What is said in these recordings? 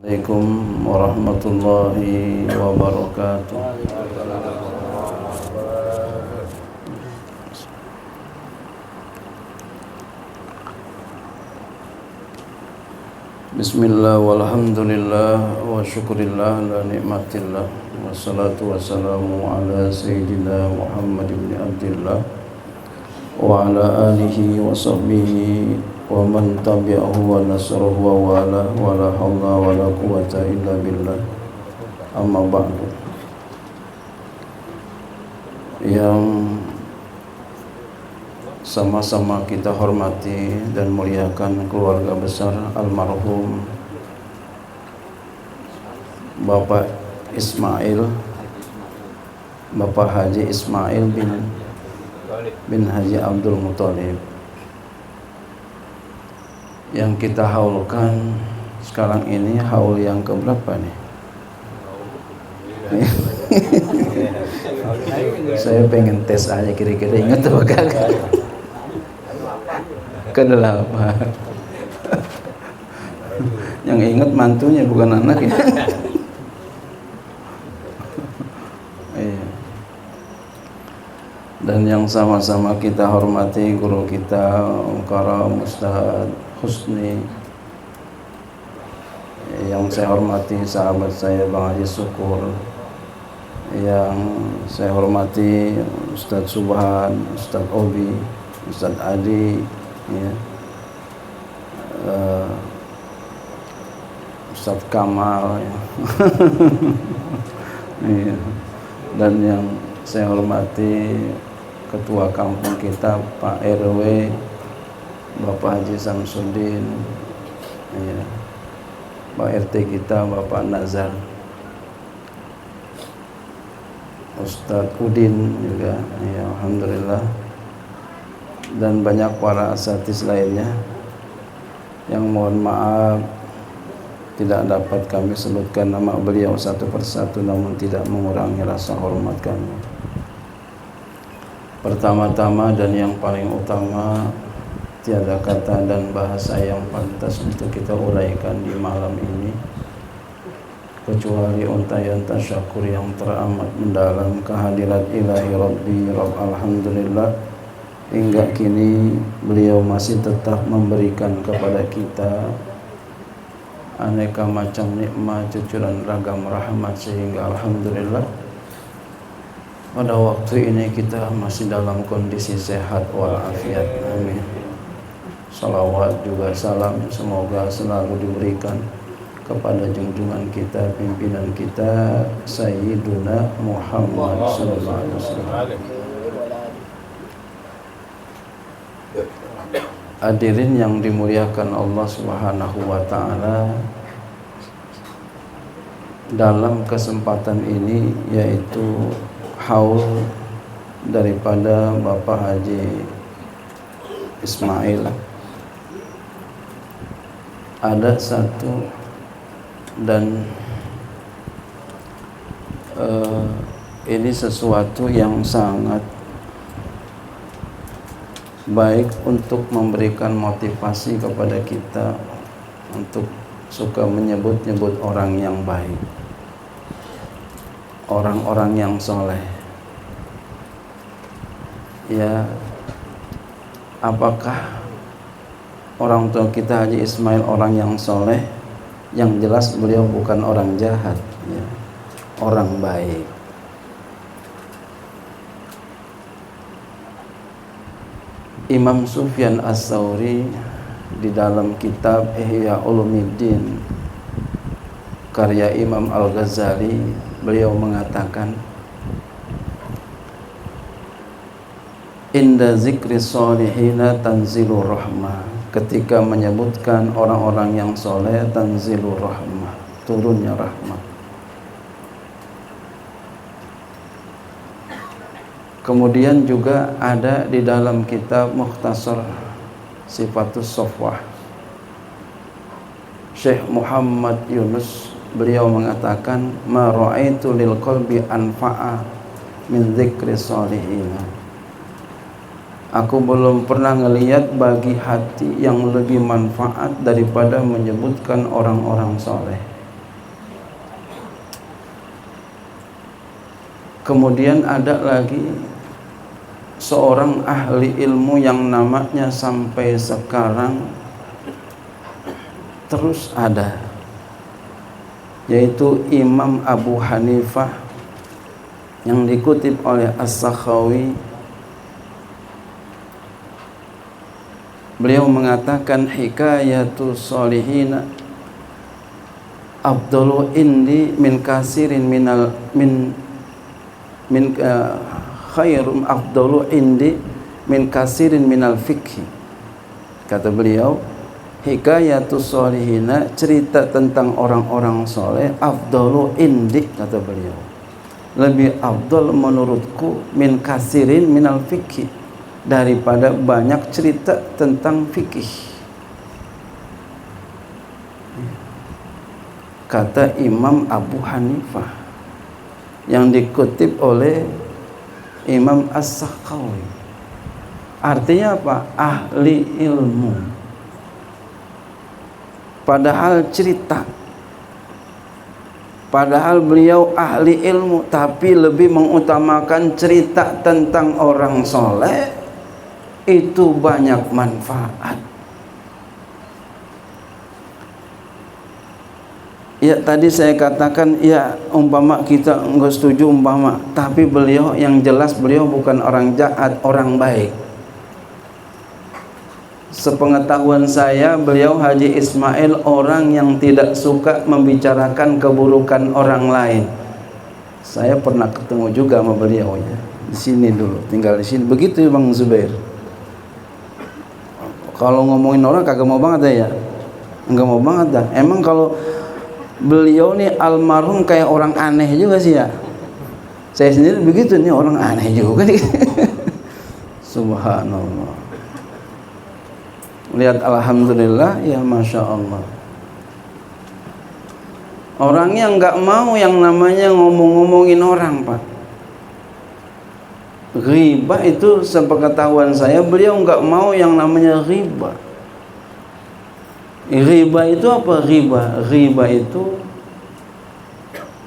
Assalamualaikum warahmatullahi wabarakatuh. Bismillah walhamdulillah wa syukurillah la ni'matillah wassalatu wassalamu ala sayyidina Muhammad ibn Abdillah wa ala alihi wa sahbihi wa man tabi'ahu wa nasrahu wa wala wa la hawla wa la quwata illa billah. Amma ba'du. Yang sama-sama kita hormati dan muliakan keluarga besar almarhum Bapak Ismail, Bapak Haji Ismail bin Haji Abdul Muthalib, yang kita haulkan sekarang ini haul yang keberapa nih? Saya pengen tes aja kira-kira ingat apa kagak? Kedelapan. Yang ingat mantunya bukan anaknya. Iya. Dan yang sama-sama kita hormati guru kita Karam Ustaz Husni, yang saya hormati sahabat saya Bang Haji Syukur, yang saya hormati Ustaz Subhan, Ustaz Obi, Ustaz Adi, ya, Ustaz Kamal, ya. Ya. Dan yang saya hormati Ketua Kampung kita Pak RW Bapak Haji Samsudin, ya, Pak RT kita Bapak Nazar, Ustadz Udin juga, ya, alhamdulillah, dan banyak para asatiz lainnya yang mohon maaf tidak dapat kami sebutkan nama beliau satu persatu, namun tidak mengurangi rasa hormat kami. Pertama-tama dan yang paling utama, tiada kata dan bahasa yang pantas untuk kita uraikan di malam ini kecuali untayan tasyakur yang teramat mendalam kehadirat ilahi Rabbi Rabb alhamdulillah. Hingga kini beliau masih tetap memberikan kepada kita aneka macam nikmat, cucuran ragam rahmat, sehingga alhamdulillah pada waktu ini kita masih dalam kondisi sehat walafiat. Amin. Salawat juga salam semoga selalu diberikan kepada junjungan kita, pimpinan kita Sayyiduna Muhammad sallallahu alaihi wasallam. Hadirin yang dimuliakan Allah Subhanahu wa taala, dalam kesempatan ini yaitu haul daripada Bapak Haji Ismail, ada satu dan ini sesuatu yang sangat baik untuk memberikan motivasi kepada kita untuk suka menyebut-nyebut orang yang baik, orang-orang yang soleh. Ya, apakah orang tua kita Haji Ismail orang yang soleh? Yang jelas beliau bukan orang jahat, ya, orang baik. Imam Sufyan As-Tsauri di dalam kitab Ihya Ulumuddin karya Imam Al-Ghazali, beliau mengatakan, inda zikri sholihina tanzilur rahmah, ketika menyebutkan orang-orang yang soleh, tanzilur rahmah, turunnya rahmat. Kemudian juga ada di dalam kitab Mukhtasar Sifatus Sofwah, Syekh Muhammad Yunus, beliau mengatakan, ma ra'aitu lil qalbi anfa'a min dzikri sholihin. Aku belum pernah ngelihat bagi hati yang lebih manfaat daripada menyebutkan orang-orang soleh. Kemudian ada lagi seorang ahli ilmu yang namanya sampai sekarang terus ada, yaitu Imam Abu Hanifah, yang dikutip oleh As-Sakhawi. Beliau mengatakan hikayatu sholihina afdalu indi min kasirin minal min khairum afdalu indi min kasirin minal fikhi. Kata beliau, hikayatus sholihina, cerita tentang orang-orang soleh, afdalu indi, kata beliau, lebih afdal menurutku min kasirin minal fikhi, daripada banyak cerita tentang fikih. Kata Imam Abu Hanifah yang dikutip oleh Imam As-Sakhawi. Artinya apa? Ahli ilmu. Padahal cerita, padahal beliau ahli ilmu, tapi lebih mengutamakan cerita tentang orang soleh. Itu banyak manfaat. Ya, tadi saya katakan ya, umpama kita enggak setuju umpama, tapi beliau yang jelas beliau bukan orang jahat, orang baik. Sepengetahuan saya, beliau Haji Ismail orang yang tidak suka membicarakan keburukan orang lain. Saya pernah ketemu juga sama beliau ya, di sini dulu, tinggal di sini. Begitu Bang Zubair. Kalau ngomongin orang kagak mau banget ya, enggak mau banget dah. Emang kalau beliau nih almarhum kayak orang aneh juga sih ya. Saya sendiri begitu nih, orang aneh juga nih. Subhanallah. Lihat, alhamdulillah ya, masya Allah. Orangnya nggak mau yang namanya ngomong-ngomongin orang, Pak. Ghibah itu sepengetahuan saya, beliau nggak mau yang namanya ghibah. Ghibah itu apa? Ghibah itu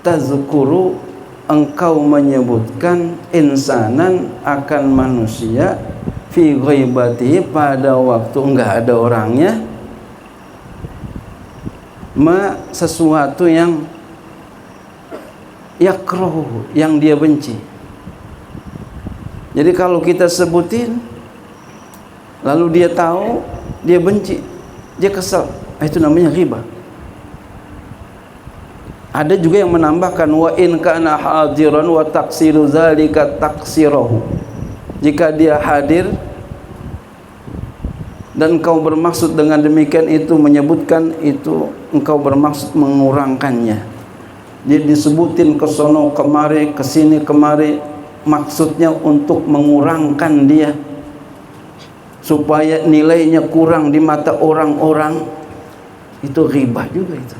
tazkuru, engkau menyebutkan insanan akan manusia fi ghaibati, pada waktu enggak ada orangnya, sesuatu yang yakruh, yang dia benci. Jadi kalau kita sebutin lalu dia tahu, dia benci, dia kesal, itu namanya ghibah. Ada juga yang menambahkan wa in kana hadiran wa taksiru zalika taksirahu. Jika dia hadir dan engkau bermaksud dengan demikian itu menyebutkan itu, engkau bermaksud mengurangkannya. Jadi disebutin ke sono kemari, ke sini kemari, maksudnya untuk mengurangkan dia supaya nilainya kurang di mata orang-orang. Itu ghibah juga itu.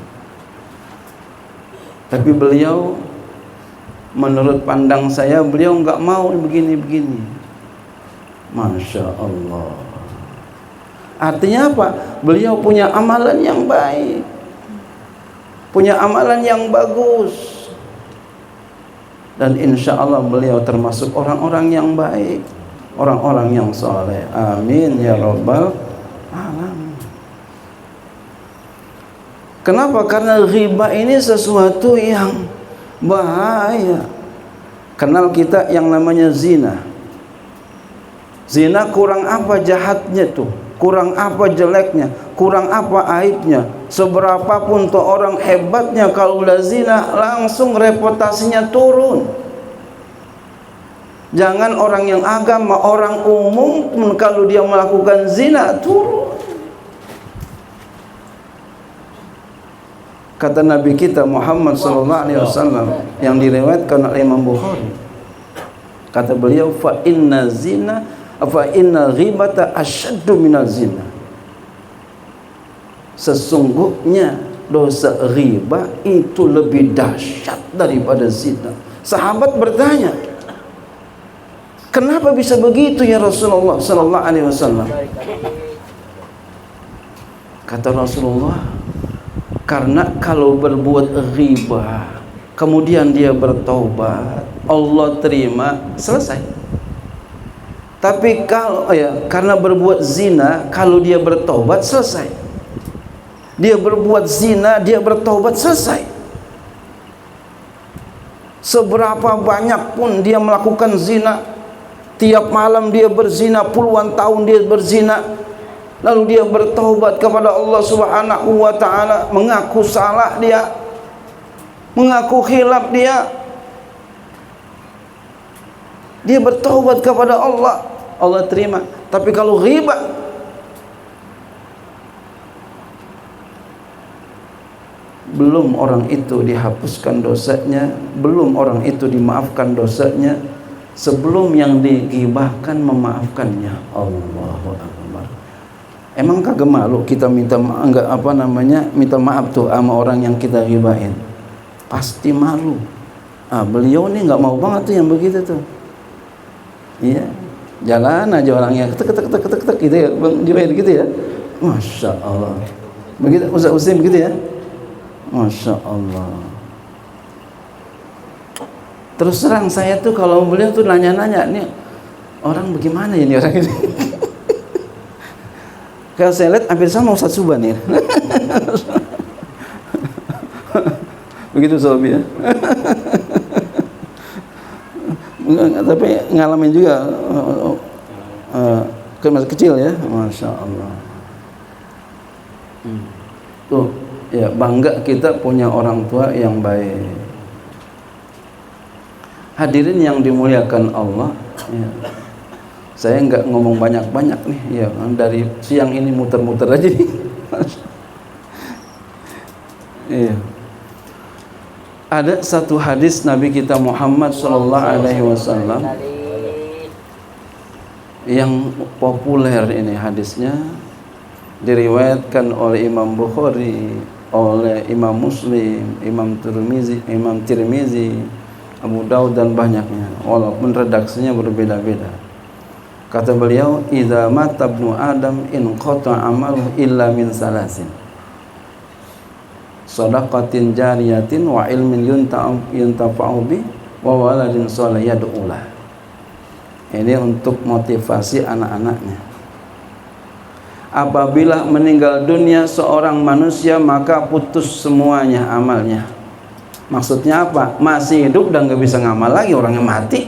Tapi beliau, menurut pandang saya, beliau enggak mau begini-begini. Masya Allah. Artinya apa? Beliau punya amalan yang baik, punya amalan yang bagus, dan insya Allah beliau termasuk orang-orang yang baik, orang-orang yang soleh. Amin ya rabbal alamin. Kenapa? Karena ghibah ini sesuatu yang bahaya. Kenal kita yang namanya zina. Zina kurang apa jahatnya tuh? Kurang apa jeleknya? Kurang apa aibnya? Seberapapun tuh orang hebatnya, kalau udah zina langsung reputasinya turun. Jangan orang yang agama, orang umum pun kalau dia melakukan zina turun. Kata Nabi kita Muhammad SAW yang diriwayatkan oleh Imam Bukhari, kata beliau, fa inna ghibata asyaddu minal zina. Sesungguhnya dosa ghibah itu lebih dahsyat daripada zina. Sahabat bertanya, kenapa bisa begitu ya Rasulullah sallallahu alaihi wasallam? Kata Rasulullah, karena kalau berbuat ghibah kemudian dia bertaubat, Allah terima, selesai. Tapi kalau karena berbuat zina, kalau dia bertaubat, selesai. Dia berbuat zina, dia bertaubat, selesai. Seberapa banyak pun dia melakukan zina, tiap malam dia berzina, puluhan tahun dia berzina, lalu dia bertaubat kepada Allah Subhanahu wa taala, mengaku salah dia, mengaku khilaf dia bertaubat kepada Allah, Allah terima. Tapi kalau ghibah, belum orang itu dihapuskan dosanya, belum orang itu dimaafkan dosanya sebelum yang dighibahkan memaafkannya. Allahu Akbar. Emang kagak malu kita minta minta maaf tuh sama orang yang kita ghibahin? Pasti malu. Beliau nih nggak mau banget tuh yang begitu tuh. Iya, jalan aja orangnya ketek gitu ya, Bang Jubair gitu ya. Masya Allah. Begitu Ustaz Usim begitu ya. Masya Allah. Terus terang saya tuh kalau beliau tuh nanya-nanya, nih orang bagaimana ya nih orang ini. Kalau saya lihat hampir sama Ustaz Suban nih. Begitu Sobi ya. Tapi ngalamin juga masih kecil ya. Masya Allah. Tuh ya, bangga kita punya orang tua yang baik. Hadirin yang dimuliakan Allah ya. Saya nggak ngomong banyak-banyak nih ya, dari siang ini muter-muter aja nih. Iya. Ada satu hadis Nabi kita Muhammad sallallahu alaihi wasallam yang populer, ini hadisnya diriwayatkan oleh Imam Bukhari, oleh Imam Muslim, Imam Tirmizi, Abu Daud dan banyaknya, walaupun redaksinya berbeda-beda. Kata beliau, idza mata ibnu Adam in qata amaluhu illa min salasin, shadaqatin jariyatin wa ilmin yuntafa'u bi wa waladin shalih yad'u lah. Ini untuk motivasi anak-anaknya. Apabila meninggal dunia seorang manusia, maka putus semuanya amalnya. Maksudnya apa? Masih hidup dan gak bisa ngamal lagi, orangnya mati.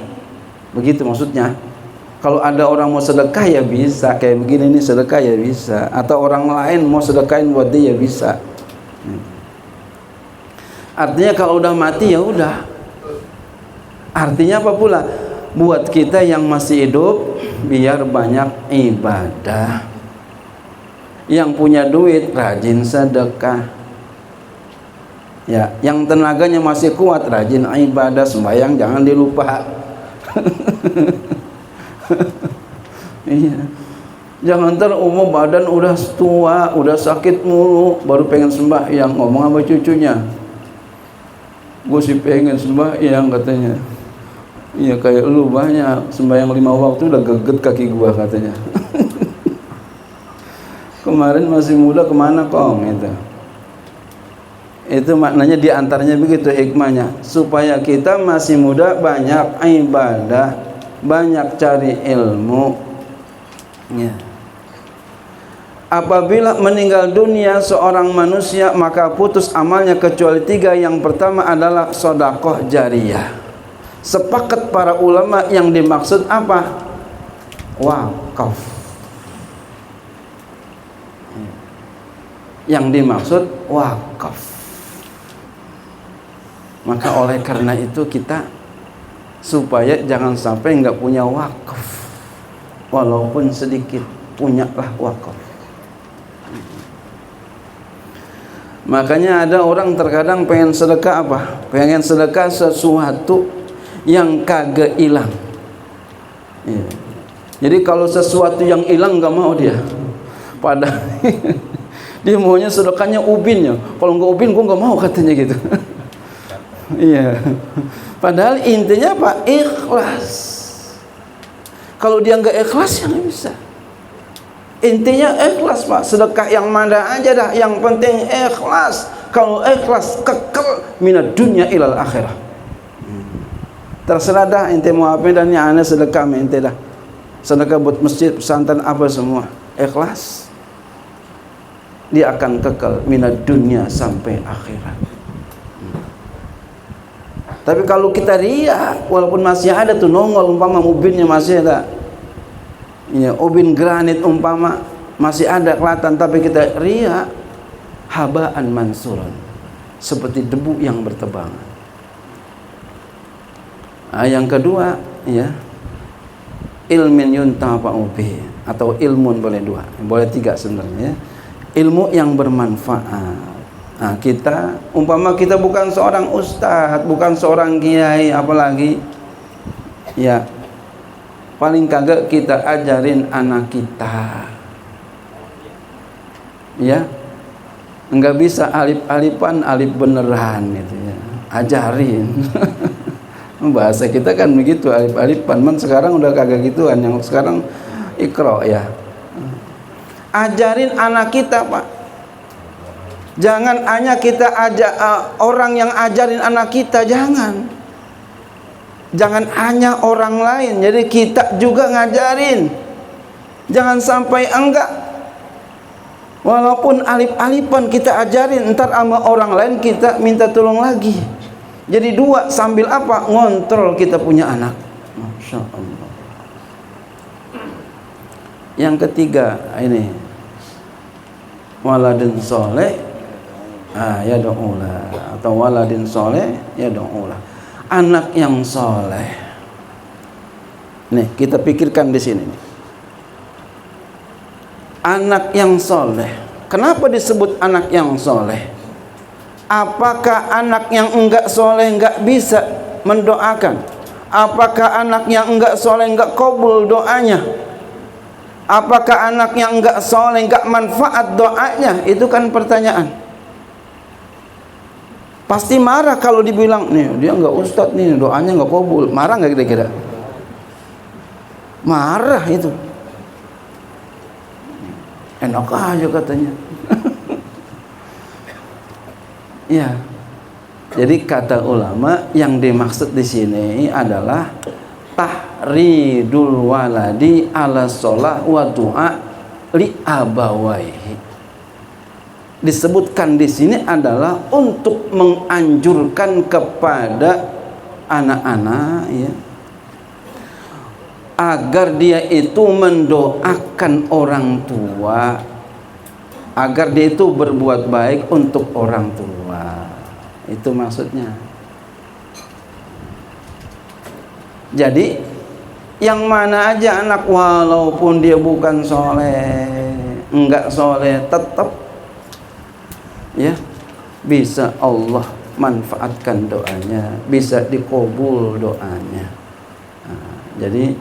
Begitu maksudnya. Kalau ada orang mau sedekah ya bisa, kayak begini nih sedekah ya bisa. Atau orang lain mau sedekahin buat dia ya bisa. Artinya kalau udah mati ya udah. Artinya apa pula? Buat kita yang masih hidup, biar banyak ibadah. Yang punya duit rajin sedekah. Ya, yang tenaganya masih kuat rajin ibadah, sembahyang jangan dilupa. Iya. Jangan ntar umur badan udah tua, udah sakit mulu, baru pengen sembahyang, ngomong sama cucunya. Gue sih pengen sembahyang katanya. Iya kayak lu banyak sembahyang 5 waktu udah geget kaki gua katanya. Kemarin masih muda kemana kong itu? Itu maknanya diantaranya begitu hikmahnya, supaya kita masih muda banyak ibadah, banyak cari ilmu ya. Apabila meninggal dunia seorang manusia, maka putus amalnya kecuali 3. Yang pertama adalah sedekah jariyah. Sepakat para ulama yang dimaksud apa? Wakaf. Yang dimaksud wakaf. Maka oleh karena itu kita supaya jangan sampai nggak punya wakaf, walaupun sedikit, punyalah wakaf. Makanya ada orang terkadang pengen sedekah apa? Pengen sedekah sesuatu yang kagak hilang. Ya. Jadi kalau sesuatu yang hilang nggak mau dia. Padahal dia maunya sedekahnya ubinnya. Kalau nggak ubin gue nggak mau katanya gitu. Iya. Padahal intinya apa? Ikhlas. Kalau dia nggak ikhlas ya nggak bisa. Intinya ikhlas Pak. Sedekah yang mana aja dah, yang penting ikhlas. Kalau ikhlas kekal minad dunya ilal akhirah. Terserah dah ente mau apa dan yang ana sedekah ente dah. Sedekah buat masjid, pesantren apa semua. Ikhlas. Dia akan kekal minad dunya sampai akhirat. Tapi kalau kita riya, walaupun masih ada tuh nongol umpama ubinnya masih ada. Ya, ubin granit umpama masih ada kelihatan, tapi kita riya, habaan mansuran, seperti debu yang bertebangan. Yang kedua, ya, ilmin yuntafa'u bihi, atau ilmun boleh dua, boleh tiga sebenarnya. Ilmu yang bermanfaat. Nah, kita umpama kita bukan seorang ustadz, bukan seorang kiai, apalagi ya paling kagak kita ajarin anak kita, ya enggak bisa alif-alifan, alif beneran gitu ya, ajarin. Bahasa kita kan begitu, alif-alifan, man sekarang udah kagak gituan, yang sekarang ikro ya. Ajarin anak kita, Pak. Jangan hanya kita orang yang ajarin anak kita, jangan hanya orang lain, jadi kita juga ngajarin. Jangan sampai enggak, walaupun alif-alifan kita ajarin, ntar sama orang lain kita minta tolong lagi. Jadi dua, sambil apa? Ngontrol kita punya anak. Masya Allah. Yang ketiga ini, waladun soleh ya do'ulah, atau waladin soleh ya do'ulah, anak yang soleh. Nih kita pikirkan di sini nih. Anak yang soleh, kenapa disebut anak yang soleh? Apakah anak yang enggak soleh enggak bisa mendoakan? Apakah anak yang enggak soleh enggak kabul doanya? Apakah anak yang enggak soleh enggak manfaat doanya? Itu kan pertanyaan. Pasti marah kalau dibilang, nih dia enggak ustadz nih, doanya enggak kabul. Marah enggak kira-kira? Marah itu. Enak aja katanya. Ya. Jadi kata ulama yang dimaksud di sini adalah tahridul waladi ala sholah wa du'a li abawaihi. Disebutkan di sini adalah untuk menganjurkan kepada anak-anak, ya, agar dia itu mendoakan orang tua, agar dia itu berbuat baik untuk orang tua. Itu maksudnya. Jadi yang mana aja anak, walaupun dia bukan soleh, enggak soleh, tetap ya bisa Allah manfaatkan doanya, bisa dikabul doanya. Jadi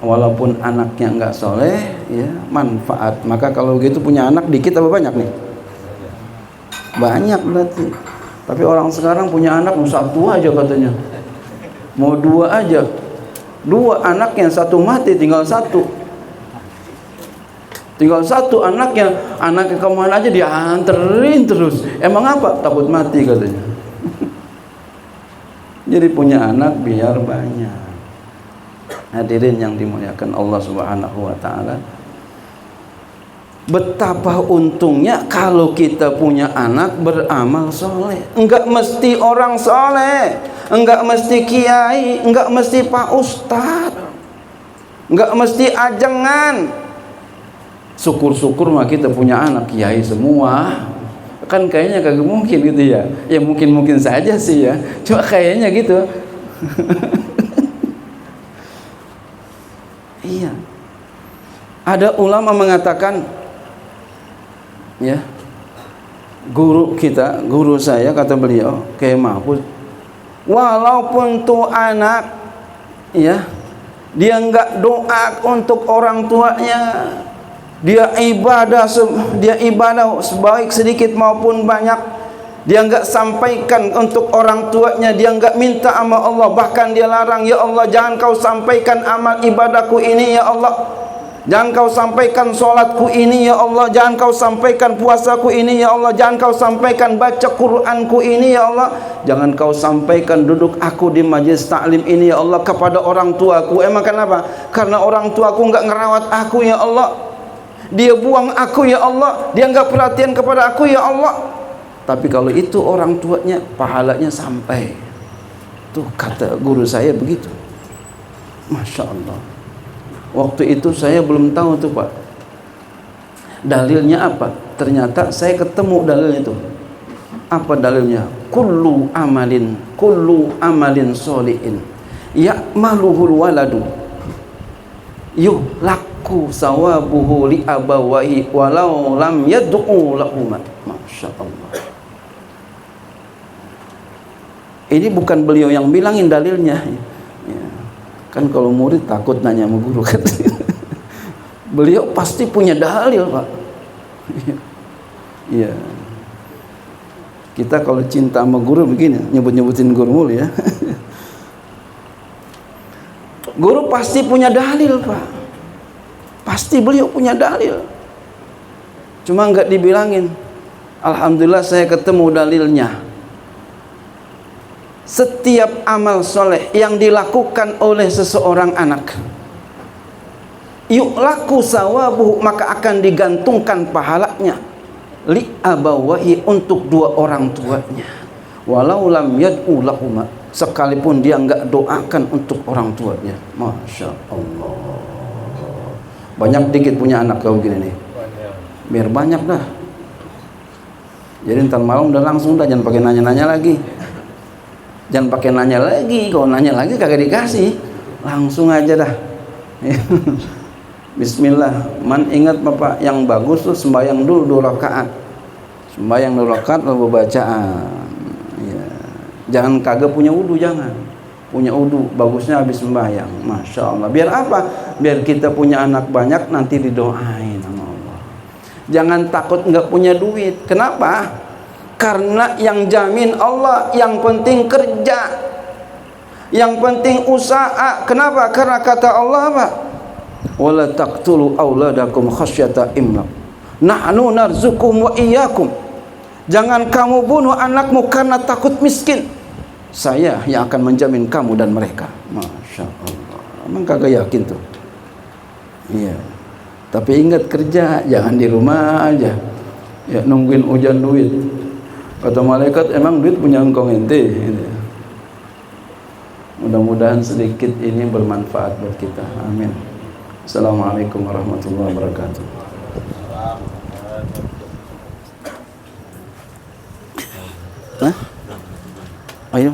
walaupun anaknya enggak soleh, ya manfaat. Maka kalau gitu punya anak dikit apa banyak nih? Banyak berarti. Tapi orang sekarang punya anak mau satu aja katanya, mau dua aja, dua anaknya, satu mati tinggal satu. Tinggal satu anaknya kemana aja dianterin terus. Emang apa? Takut mati katanya. Jadi punya anak biar banyak. Hadirin yang dimuliakan Allah Subhanahu wa taala. Betapa untungnya kalau kita punya anak beramal soleh. Enggak mesti orang soleh, enggak mesti kiai, enggak mesti pak ustadz, enggak mesti ajengan. Syukur-syukur mah kita punya anak kiai semua. Kan kayaknya kagak mungkin gitu ya. Ya mungkin-mungkin saja sih ya. Cuma kayaknya gitu. Iya. Ada ulama mengatakan, ya, guru kita, guru saya, kata beliau, Kiai Mahfud, walaupun tuh anak, ya, dia enggak doa untuk orang tuanya, dia ibadah sebaik sedikit maupun banyak, dia enggak sampaikan untuk orang tuanya, dia enggak minta sama Allah, bahkan dia larang, ya Allah jangan kau sampaikan amal ibadahku ini ya Allah, Jangan kau sampaikan solatku ini ya Allah, jangan kau sampaikan puasaku ini ya Allah, jangan kau sampaikan baca Qur'anku ini ya Allah, jangan kau sampaikan duduk aku di majlis taklim ini ya Allah kepada orang tuaku. Emang kenapa? Karena orang tuaku enggak ngerawat aku ya Allah, dia buang aku ya Allah, dia enggak perhatian kepada aku ya Allah. Tapi kalau itu orang tuanya, pahalanya sampai. Tuh kata guru saya begitu. Masya Allah. Waktu itu saya belum tahu tuh Pak, dalilnya apa. Ternyata saya ketemu dalilnya itu. Apa dalilnya? Kullu amalin sholihin ya'maluhul waladu yuhlaku sawabuhu li abawahi walau lam yad'u lahuma. Masya Allah. Ini bukan beliau yang bilangin dalilnya. Kan kalau murid takut nanya sama guru kan. Beliau pasti punya dalil Pak. Iya. Kita kalau cinta sama guru begini, nyebut-nyebutin guru mulu ya. Guru pasti punya dalil Pak. Pasti beliau punya dalil. Cuma enggak dibilangin. Alhamdulillah saya ketemu dalilnya. Setiap amal soleh yang dilakukan oleh seseorang anak, yu'laku sawabuhu, maka akan digantungkan pahalanya li abawahi, untuk dua orang tuanya, walau lam yad'u lahuma, sekalipun dia enggak doakan untuk orang tuanya. Masya Allah. Banyak dikit punya anak kau gini nih, biar banyak dah. Jadi ntar malam udah langsung dah, jangan pakai nanya-nanya lagi. Jangan pakai nanya lagi, kalau nanya lagi kagak dikasih, langsung aja dah. Bismillah. Man ingat Bapak yang bagus tuh sembahyang dulu 2 rakaat. Sembahyang 2 rakaat lalu bacaan. Ya. Jangan kagak punya wudu, jangan. Punya wudu, bagusnya habis sembahyang. Masya Allah. Biar apa? Biar kita punya anak banyak nanti didoain sama Allah. Jangan takut nggak punya duit. Kenapa? Karena yang jamin Allah, yang penting kerja, yang penting usaha. Kenapa? Karena kata Allah apa? Wala taqtulu auladakum khasyata imlaq, nahnu narzukum wa iyyakum. Jangan kamu bunuh anakmu karena takut miskin. Saya yang akan menjamin kamu dan mereka. Masya Allah. Emang kagak yakin tuh? Iya. Tapi ingat kerja, jangan di rumah aja. Ya nungguin hujan duit. Kata malaikat, emang duit punya engkau ente? Mudah-mudahan sedikit ini bermanfaat buat kita. Amin. Assalamualaikum warahmatullahi wabarakatuh. Hah? Ayo.